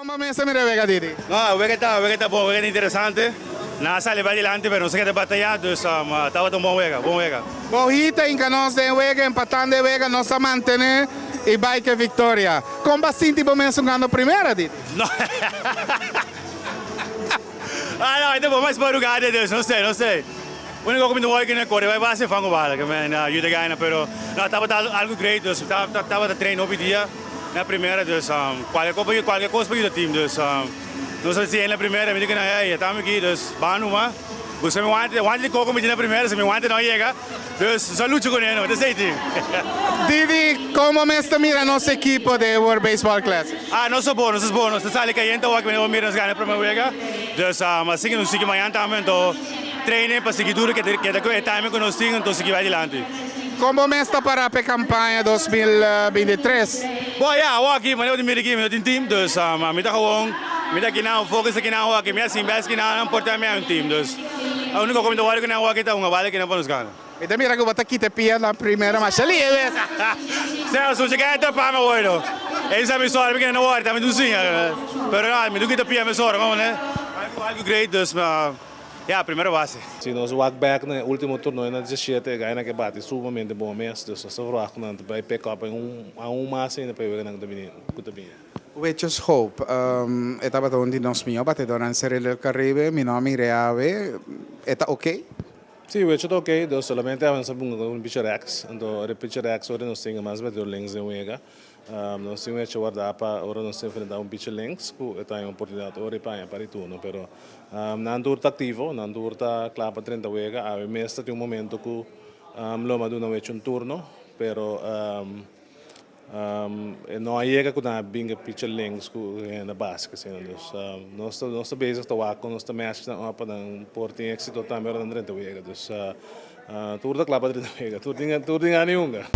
Como pensa mi revega Didi? No, wega tá bom, wega interessante. Nasa levar adiante, pero não sei que de batalhar, dus estava tão bom wega, bom wega. Bojita in canos de vega, empatando de vega, não se mantener e vai que victoria. Como bastante bom pensa ganhando primeira Didi? No. Não, ainda bom, mais barulhada, Deus, não sei. O único que me deu aqui na corre vai ser fango bala, que me ajuda a ganhar, pero não estava algo great, dus estava de treino no dia na primeira, dus qualquer coisa para o time, dus não sei se é na primeira, me diga na aí, estamos aqui, dus banu ma. Você me want de coco me na primeira, se me want não chega, dus só luto com ele, não sei time. Didi, como pensa mira nosso equipo de World Baseball Classic? Não sou bom, se sai que a gente vai me mira nas ganhas para wega, dus assim que não sei que amanhã também, então treine para seguir duro que daqui é time que nós temos, então seguir vai adiante. Como pensa para a campanha 2023? Bom, eu aqui, mas eu tenho time, dus me dá gewoon, me dá aqui não, focus aqui não, aqui me assim, best aqui não, importa me um time, dus a única coisa que eu quero é aqui tá uma bala que não podemos ganhar. E mira que bota aqui te pia na primeira marcha ali, Celso, você quer entrar para meu olho? Eles sabem só, porque não vai, também não sim, pero não, me do que te pia me só, como né? Algo great, dus ja, primeira base. Se nós walk back no último torneio na 17, ganha que bate sumamente bom mês, dus nós verwachten dat bij pick-up a massa ainda para ver na também. We just hope. Estava onde nós mio, bate donan serele il Caribe, mi nome reave, eta ok? Sim, weet je het oké, dus solamente hebben we een beetje rechts. En door een beetje rechts worden we zingen maar met door links en wega. Nós temos que guardar para agora nós enfrentar um pouco links, que tem uma oportunidade ora para turno, pero não durta ativo, não durta claro para 30 wega. A mesta tem momento que loma do não é turno, pero não chega com a binga pitch links que na base que assim, nós bezig te waken, nós te match na apa ng porting exito também ora 30 wega, dus turta claro para 30 wega, turting ani unga.